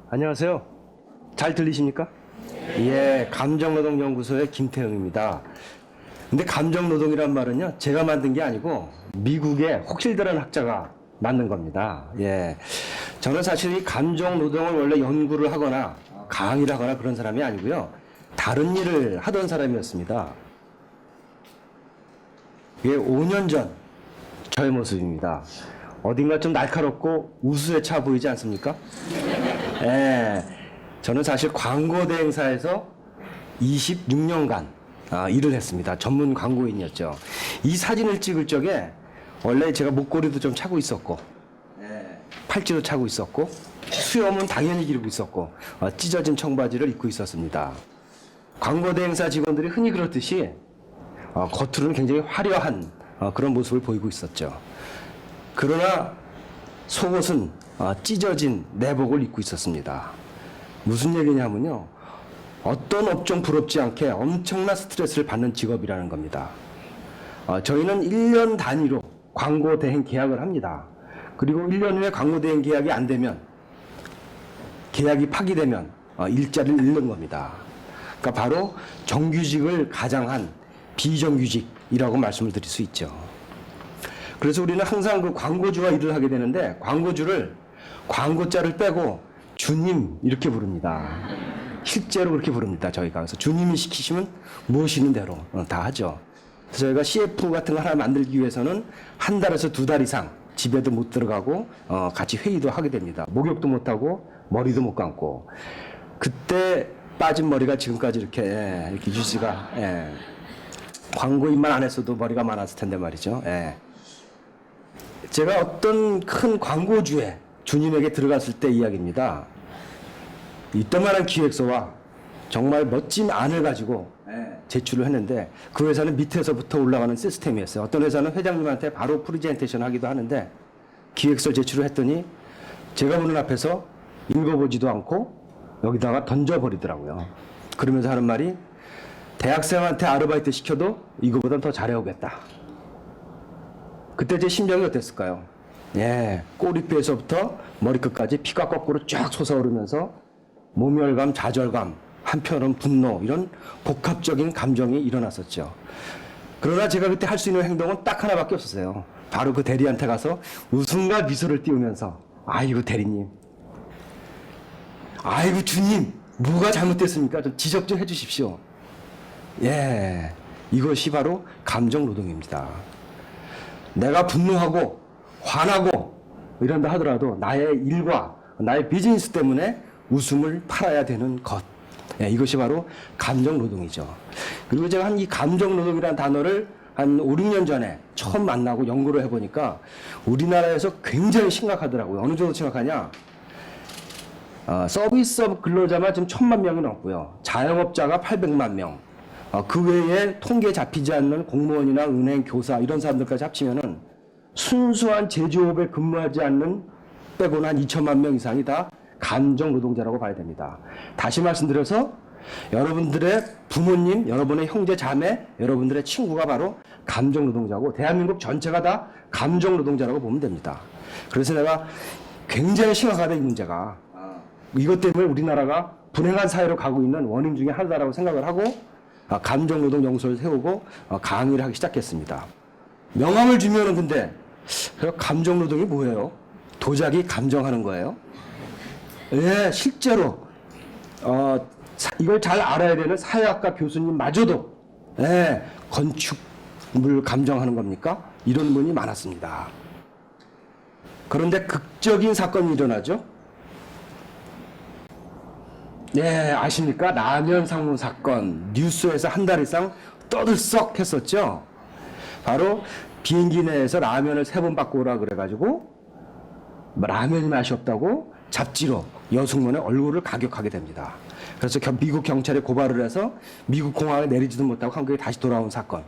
안녕하세요. 잘 들리십니까? 예, 감정노동연구소의 김태형입니다. 근데 감정노동이란 말은요, 제가 만든 게 아니고 미국의 혹실드라는 학자가 만든 겁니다. 예, 저는 사실 이 감정노동을 원래 연구를 하거나 강의를 하거나 그런 사람이 아니고요, 다른 일을 하던 사람이었습니다. 이게 5년 전 저의 모습입니다. 어딘가 좀 날카롭고 우수에 차 보이지 않습니까? 예, 저는 사실 광고 대행사에서 26년간 일을 했습니다. 전문 광고인이었죠. 이 사진을 찍을 적에 원래 제가 목걸이도 좀 차고 있었고, 팔찌도 차고 있었고, 수염은 당연히 기르고 있었고, 찢어진 청바지를 입고 있었습니다. 광고 대행사 직원들이 흔히 그렇듯이 겉으로는 굉장히 화려한 그런 모습을 보이고 있었죠. 그러나 속옷은 찢어진 내복을 입고 있었습니다. 무슨 얘기냐면요, 어떤 업종 부럽지 않게 엄청난 스트레스를 받는 직업이라는 겁니다. 저희는 1년 단위로 광고 대행 계약을 합니다. 그리고 1년 후에 광고 대행 계약이 안 되면, 계약이 파기되면 일자리를 잃는 겁니다. 그러니까 바로 정규직을 가장한 비정규직이라고 말씀을 드릴 수 있죠. 그래서 우리는 항상 그 광고주와 일을 하게 되는데, 광고주를 광고자를 빼고 주님 이렇게 부릅니다. 실제로 그렇게 부릅니다, 저희가. 그래서 주님이 시키시면 무엇이는 대로 다 하죠. 그래서 저희가 CF 같은 거 하나 만들기 위해서는 한 달에서 2달 이상 집에도 못 들어가고 같이 회의도 하게 됩니다. 목욕도 못 하고 머리도 못 감고. 그때 빠진 머리가 지금까지 이렇게 유지가, 광고인만 안 했어도 머리가 많았을 텐데 말이죠. 제가 어떤 큰 광고주에 주님에게 들어갔을 때 이야기입니다. 이따만한 기획서와 정말 멋진 안을 가지고 제출을 했는데, 그 회사는 밑에서부터 올라가는 시스템이었어요. 어떤 회사는 회장님한테 바로 프리젠테이션 하기도 하는데, 기획서 제출을 했더니 제가 보는 앞에서 읽어보지도 않고 여기다가 던져버리더라고요. 그러면서 하는 말이, 대학생한테 아르바이트 시켜도 이거보단 더 잘해오겠다. 그때 제 심정이 어땠을까요? 꼬리뼈에서부터 머리끝까지 피가 거꾸로 쫙 솟아오르면서 모멸감, 좌절감, 한편은 분노, 이런 복합적인 감정이 일어났었죠. 그러나 제가 그때 할 수 있는 행동은 딱 하나밖에 없었어요. 바로 그 대리한테 가서 웃음과 미소를 띄우면서, 아이고 대리님, 아이고 주님, 뭐가 잘못됐습니까? 좀 지적 좀 해주십시오. 이것이 바로 감정노동입니다. 내가 분노하고 화나고 이런다 하더라도 나의 일과 나의 비즈니스 때문에 웃음을 팔아야 되는 것, 이것이 바로 감정노동이죠. 그리고 제가 이 감정노동이라는 단어를 한 5, 6년 전에 처음 만나고 연구를 해보니까 우리나라에서 굉장히 심각하더라고요. 어느 정도 심각하냐, 서비스업 근로자만 지금 1,000만 명이 넘고요, 자영업자가 800만 명, 그 외에 통계 잡히지 않는 공무원이나 은행, 교사 이런 사람들까지 합치면은 순수한 제조업에 근무하지 않는 빼고는 한 2천만 명 이상이 다 감정 노동자라고 봐야 됩니다. 다시 말씀드려서 여러분들의 부모님, 여러분의 형제 자매, 여러분들의 친구가 바로 감정 노동자고, 대한민국 전체가 다 감정 노동자라고 보면 됩니다. 그래서 내가 굉장히 심각하다, 이 문제가. 이것 때문에 우리나라가 불행한 사회로 가고 있는 원인 중에 하나라고 생각을 하고 감정노동연구소를 세우고 강의를 하기 시작했습니다. 명함을 주면은 근데 감정노동이 뭐예요? 도자기 감정하는 거예요? 실제로 이걸 잘 알아야 되는 사회학과 교수님마저도 건축물 감정하는 겁니까? 이런 분이 많았습니다. 그런데 극적인 사건이 일어나죠. 아십니까? 라면 상무 사건, 뉴스에서 한 달 이상 떠들썩 했었죠. 바로 비행기 내에서 라면을 3번 받고 오라 그래가지고 라면이 맛이 없다고 잡지로 여승문의 얼굴을 가격하게 됩니다. 그래서 미국 경찰에 고발을 해서 미국 공항에 내리지도 못하고 한국에 다시 돌아온 사건.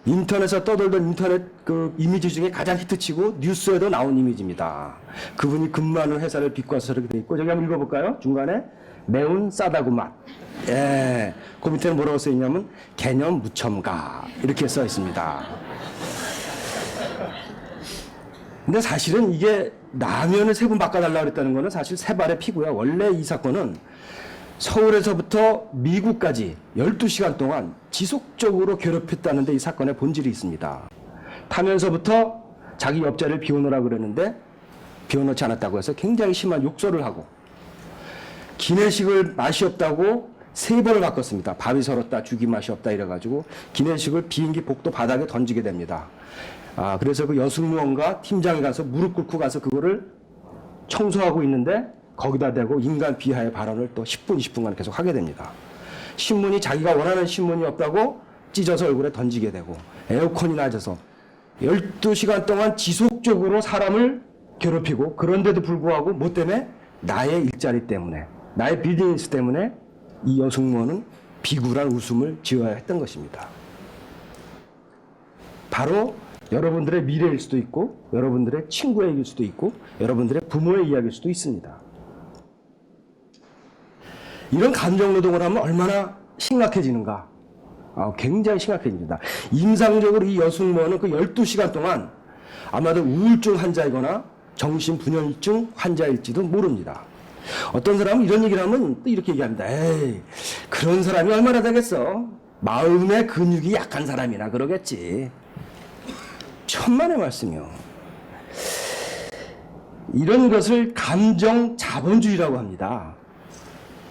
인터넷에서 떠돌던 인터넷 그 이미지 중에 가장 히트치고 뉴스에도 나온 이미지입니다. 그분이 근무하는 회사를 비꼬아서 저렇게 돼 있고, 저기 한번 읽어볼까요? 중간에 매운 싸다구 맛. 예, 그 밑에는 뭐라고 써 있냐면 개념 무첨가 이렇게 써 있습니다. 근데 사실은 이게 라면을 3번 바꿔달라고 그랬다는 거는 사실 세 발의 피고요. 원래 이 사건은 서울에서부터 미국까지 12시간 동안 지속적으로 괴롭혔다는 데 이 사건의 본질이 있습니다. 타면서부터 자기 옆자리를 비워놓으라고 그랬는데 비워놓지 않았다고 해서 굉장히 심한 욕설을 하고, 기내식을 맛이 없다고 3번을 바꿨습니다. 밥이 서럽다, 죽이 맛이 없다 이래가지고 기내식을 비행기 복도 바닥에 던지게 됩니다. 그래서 그 여승무원과 팀장이 가서 무릎 꿇고 가서 그거를 청소하고 있는데 거기다 대고 인간 비하의 발언을 또 10분, 20분간 계속 하게 됩니다. 신문이 자기가 원하는 신문이 없다고 찢어서 얼굴에 던지게 되고, 에어컨이 낮아서 12시간 동안 지속적으로 사람을 괴롭히고, 그런데도 불구하고 뭐 때문에? 나의 일자리 때문에, 나의 비즈니스 때문에 이 여승무원은 비굴한 웃음을 지어야 했던 것입니다. 바로 여러분들의 미래일 수도 있고, 여러분들의 친구의 얘기일 수도 있고, 여러분들의 부모의 이야기일 수도 있습니다. 이런 감정노동을 하면 얼마나 심각해지는가? 굉장히 심각해집니다. 임상적으로 이 여승무원은 그 12시간 동안 아마도 우울증 환자이거나 정신분열증 환자일지도 모릅니다. 어떤 사람은 이런 얘기를 하면 또 이렇게 얘기합니다. 에이, 그런 사람이 얼마나 되겠어? 마음의 근육이 약한 사람이나 그러겠지. 천만의 말씀이요. 이런 것을 감정 자본주의라고 합니다.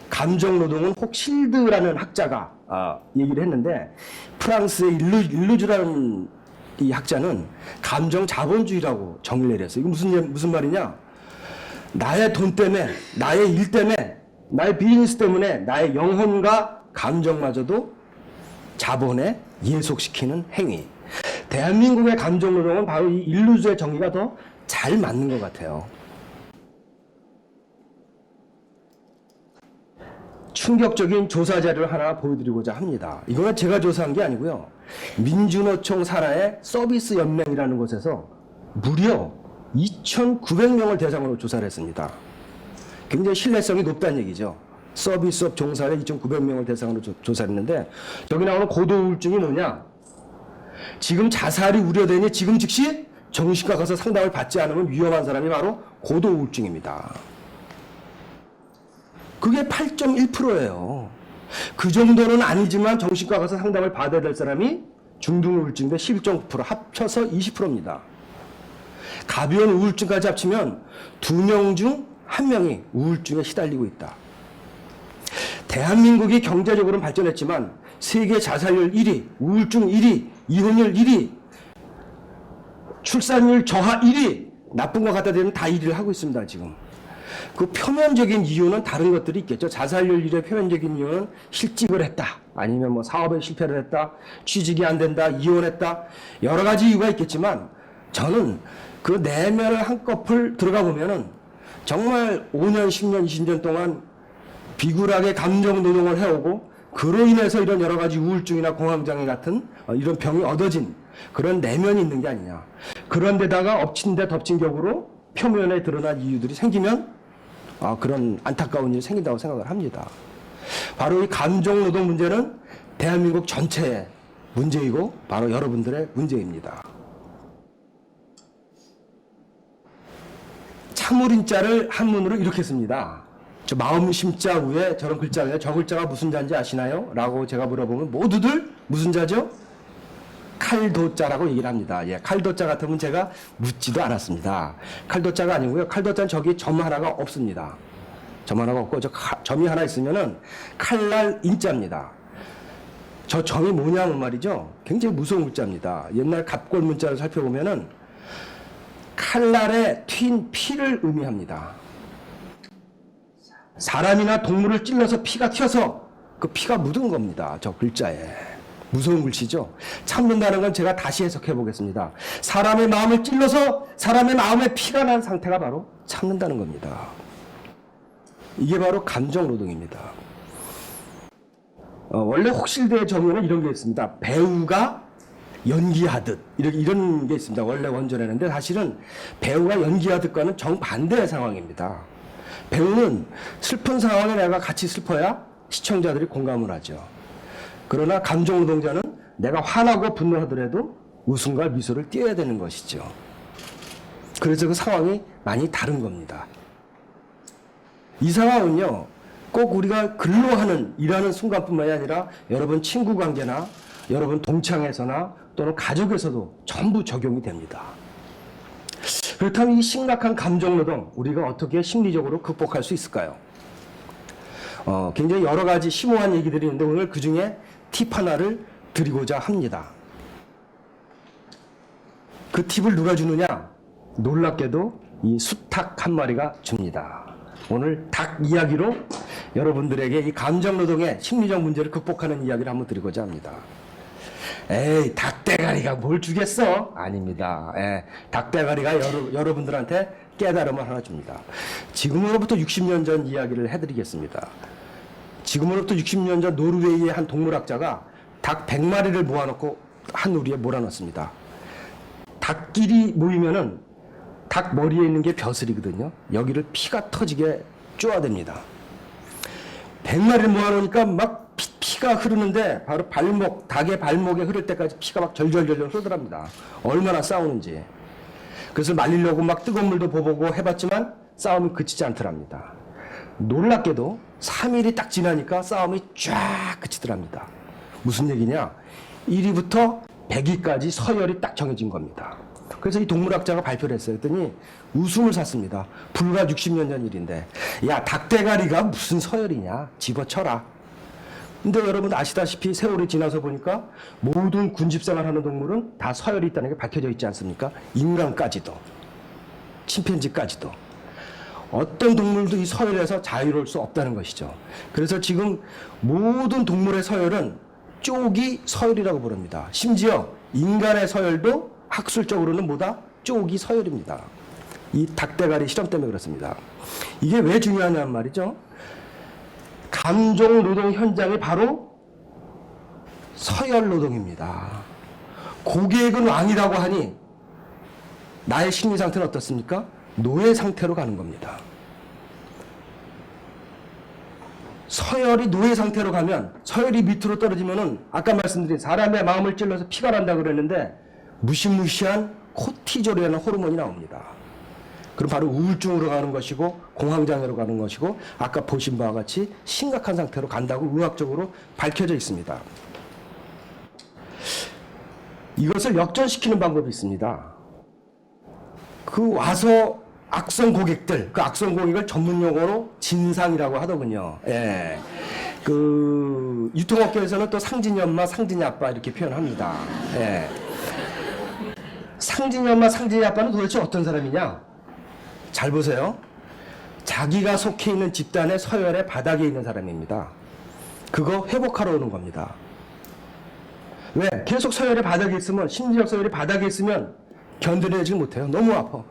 감정 노동은 혹실드라는 학자가 얘기를 했는데, 프랑스의 일루즈라는 이 학자는 감정 자본주의라고 정의를 내렸어요. 이거 무슨 말이냐? 나의 돈 때문에, 나의 일 때문에, 나의 비즈니스 때문에 나의 영혼과 감정마저도 자본에 예속시키는 행위. 대한민국의 감정 노동은 바로 이 일루즈의 정의가 더 잘 맞는 것 같아요. 충격적인 조사 자료를 하나 보여드리고자 합니다. 이거는 제가 조사한 게 아니고요. 민주노총 산하의 서비스 연맹이라는 곳에서 무려 2,900명을 대상으로 조사를 했습니다. 굉장히 신뢰성이 높다는 얘기죠. 서비스업 종사의 2,900명을 대상으로 조사를 했는데, 여기 나오는 고도 우울증이 뭐냐? 지금 자살이 우려되니 지금 즉시 정신과 가서 상담을 받지 않으면 위험한 사람이 바로 고도 우울증입니다. 그게 8.1%예요. 그 정도는 아니지만 정신과 가서 상담을 받아야 될 사람이 중등 우울증인데 11.9%, 합쳐서 20%입니다. 가벼운 우울증까지 합치면 2명 중 1명이 우울증에 시달리고 있다. 대한민국이 경제적으로는 발전했지만 세계 자살률 1위, 우울증 1위, 이혼율 1위, 출산율 저하 1위, 나쁜 거 갖다 대면 다 1위를 하고 있습니다, 지금. 그 표면적인 이유는 다른 것들이 있겠죠. 자살률 1위의 표면적인 이유는 실직을 했다, 아니면 뭐 사업에 실패를 했다, 취직이 안 된다, 이혼했다, 여러 가지 이유가 있겠지만, 저는 그 내면을 한꺼풀 들어가 보면은 정말 5년, 10년, 20년 동안 비굴하게 감정 노동을 해오고, 그로 인해서 이런 여러 가지 우울증이나 공황장애 같은 이런 병이 얻어진 그런 내면이 있는 게 아니냐. 그런데다가 엎친 데 덮친 격으로 표면에 드러난 이유들이 생기면 그런 안타까운 일이 생긴다고 생각을 합니다. 바로 이 감정 노동 문제는 대한민국 전체의 문제이고 바로 여러분들의 문제입니다. 참을인자를 한문으로 이렇게 씁니다. 저 마음 심자 위에 저런 글자 위에 저 글자가 무슨 자인지 아시나요? 라고 제가 물어보면 모두들 무슨 자죠? 칼도자라고 얘기를 합니다. 예, 칼도자 같으면 제가 묻지도 않았습니다. 칼도자가 아니고요. 칼도자는 저기 점 하나가 없습니다. 점 하나가 없고 점이 하나 있으면은 칼날 인자입니다. 저 점이 뭐냐면 말이죠. 굉장히 무서운 글자입니다. 옛날 갑골 문자를 살펴보면은 칼날에 튄 피를 의미합니다. 사람이나 동물을 찔러서 피가 튀어서 그 피가 묻은 겁니다. 저 글자에. 무서운 글씨죠. 참는다는 건 제가 다시 해석해 보겠습니다. 사람의 마음을 찔러서 사람의 마음에 피가 난 상태가 바로 참는다는 겁니다. 이게 바로 감정 노동입니다. 원래 혹실대의 정의는 이런 게 있습니다. 배우가 연기하듯 이런 게 있습니다. 원래 원전에는데 사실은 배우가 연기하듯과는 정반대의 상황입니다. 배우는 슬픈 상황에 내가 같이 슬퍼야 시청자들이 공감을 하죠. 그러나 감정 노동자는 내가 화나고 분노하더라도 웃음과 미소를 띄어야 되는 것이죠. 그래서 그 상황이 많이 다른 겁니다. 이 상황은요, 꼭 우리가 근로하는, 일하는 순간뿐만이 아니라 여러분 친구 관계나 여러분 동창회에서나 또는 가족에서도 전부 적용이 됩니다. 그렇다면 이 심각한 감정노동, 우리가 어떻게 심리적으로 극복할 수 있을까요? 굉장히 여러 가지 심오한 얘기들이 있는데 오늘 그 중에 팁 하나를 드리고자 합니다. 그 팁을 누가 주느냐? 놀랍게도 이 수탉 한 마리가 줍니다. 오늘 닭 이야기로 여러분들에게 이 감정노동의 심리적 문제를 극복하는 이야기를 한번 드리고자 합니다. 에이, 닭대가리가 뭘 주겠어? 아닙니다. 닭대가리가 여러분들한테 깨달음을 하나 줍니다. 지금으로부터 60년 전 이야기를 해드리겠습니다. 지금으로부터 60년 전 노르웨이의 한 동물학자가 닭 100마리를 모아놓고 한 우리에 몰아넣습니다. 닭끼리 모이면은 닭 머리에 있는 게 벼슬이거든요. 여기를 피가 터지게 쪼아댑니다. 100마리를 모아놓으니까 막 피가 흐르는데 바로 닭의 발목에 흐를 때까지 피가 막 절절절절 흐르더랍니다. 얼마나 싸우는지. 그래서 말리려고 막 뜨거운 물도 보보고 해봤지만 싸움이 그치지 않더랍니다. 놀랍게도 3일이 딱 지나니까 싸움이 쫙 그치더랍니다. 무슨 얘기냐? 1위부터 100위까지 서열이 딱 정해진 겁니다. 그래서 이 동물학자가 발표를 했어요. 그랬더니 웃음을 샀습니다. 불과 60년 전 일인데, 야, 닭대가리가 무슨 서열이냐? 집어쳐라. 근데 여러분 아시다시피 세월이 지나서 보니까 모든 군집생활 하는 동물은 다 서열이 있다는 게 밝혀져 있지 않습니까? 인간까지도, 침팬지까지도. 어떤 동물도 이 서열에서 자유로울 수 없다는 것이죠. 그래서 지금 모든 동물의 서열은 쪽이 서열이라고 부릅니다. 심지어 인간의 서열도 학술적으로는 뭐다? 쪽이 서열입니다. 이 닭대가리 실험 때문에 그렇습니다. 이게 왜 중요하냐는 말이죠. 감정 노동 현장이 바로 서열 노동입니다. 고객은 왕이라고 하니 나의 심리 상태는 어떻습니까? 노예 상태로 가는 겁니다. 서열이 노예 상태로 가면, 서열이 밑으로 떨어지면은 아까 말씀드린 사람의 마음을 찔러서 피가 난다 그랬는데 무시무시한 코티졸이라는 호르몬이 나옵니다. 그럼 바로 우울증으로 가는 것이고 공황장애로 가는 것이고 아까 보신 바와 같이 심각한 상태로 간다고 의학적으로 밝혀져 있습니다. 이것을 역전시키는 방법이 있습니다. 그 와서 악성 고객들, 그 악성 고객을 전문 용어로 진상이라고 하더군요. 예. 그 유통업계에서는 또 상진이 엄마, 상진이 아빠 이렇게 표현합니다. 예. 상진이 엄마, 상진이 아빠는 도대체 어떤 사람이냐? 잘 보세요. 자기가 속해 있는 집단의 서열의 바닥에 있는 사람입니다. 그거 회복하러 오는 겁니다. 왜? 계속 서열의 바닥에 있으면, 심리적 서열이 바닥에 있으면 견뎌내지 못해요. 너무 아파.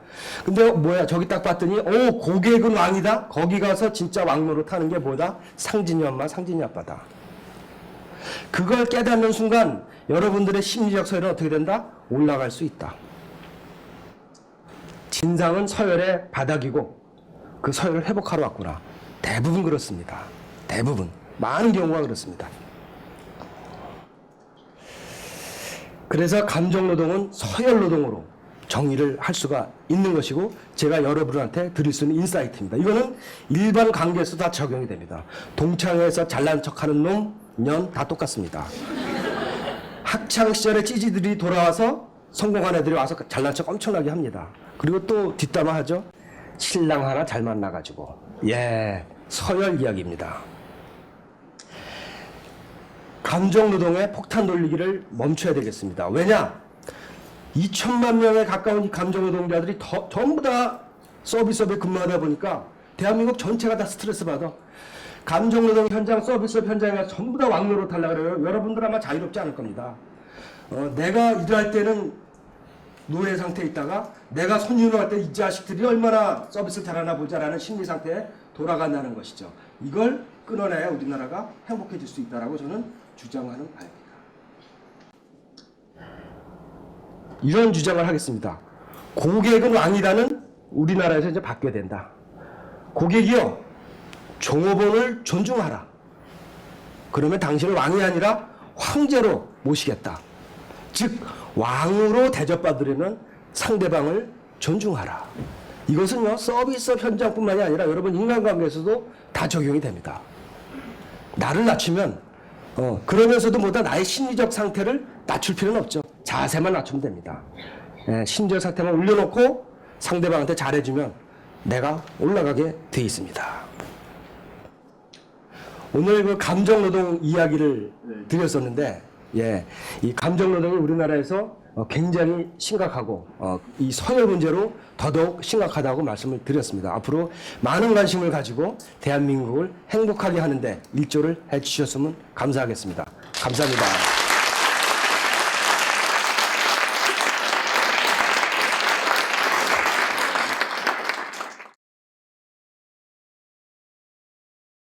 근데 뭐야, 저기 딱 봤더니 오, 고객은 왕이다. 거기 가서 진짜 왕노릇 하는 게 뭐다? 상진이 엄마, 상진이 아빠다. 그걸 깨닫는 순간 여러분들의 심리적 서열은 어떻게 된다? 올라갈 수 있다. 진상은 서열의 바닥이고 그 서열을 회복하러 왔구나. 대부분 그렇습니다. 대부분. 많은 경우가 그렇습니다. 그래서 감정노동은 서열노동으로 정의를 할 수가 있는 것이고 제가 여러분한테 드릴 수 있는 인사이트입니다. 이거는 일반 관계에서 다 적용이 됩니다. 동창회에서 잘난 척하는 놈, 년 다 똑같습니다. 학창시절에 찌지들이 돌아와서 성공한 애들이 와서 잘난 척 엄청나게 합니다. 그리고 또 뒷담화 하죠. 신랑 하나 잘 만나가지고. 예, 서열 이야기입니다. 감정노동의 폭탄 돌리기를 멈춰야 되겠습니다. 왜냐? 2천만 명에 가까운 이 감정노동자들이 전부 다 서비스업에 근무하다 보니까 대한민국 전체가 다 스트레스 받아. 감정노동 현장, 서비스업 현장에 가서 전부 다 왕노릇 하려고 그래요. 여러분들 아마 자유롭지 않을 겁니다. 내가 일할 때는 노예 상태에 있다가 내가 손님을 할 때 이 자식들이 얼마나 서비스를 잘하나 보자라는 심리 상태에 돌아간다는 것이죠. 이걸 끊어내야 우리나라가 행복해질 수 있다고 저는 주장하는 바입니다. 이런 주장을 하겠습니다. 고객은 왕이라는 우리나라에서 이제 바뀌어야 된다. 고객이여, 종업원을 존중하라. 그러면 당신을 왕이 아니라 황제로 모시겠다. 즉 왕으로 대접받으려면 상대방을 존중하라. 이것은요 서비스업 현장뿐만이 아니라 여러분 인간관계에서도 다 적용이 됩니다. 나를 낮추면 그러면서도 뭐다 나의 심리적 상태를 낮출 필요는 없죠. 자세만 낮추면 됩니다. 심리적 상태만 올려놓고 상대방한테 잘해주면 내가 올라가게 돼 있습니다. 오늘 그 감정노동 이야기를 드렸었는데, 이 감정노동이 우리나라에서 굉장히 심각하고 이 서열 문제로 더더욱 심각하다고 말씀을 드렸습니다. 앞으로 많은 관심을 가지고 대한민국을 행복하게 하는데 일조를 해주셨으면 감사하겠습니다. 감사합니다.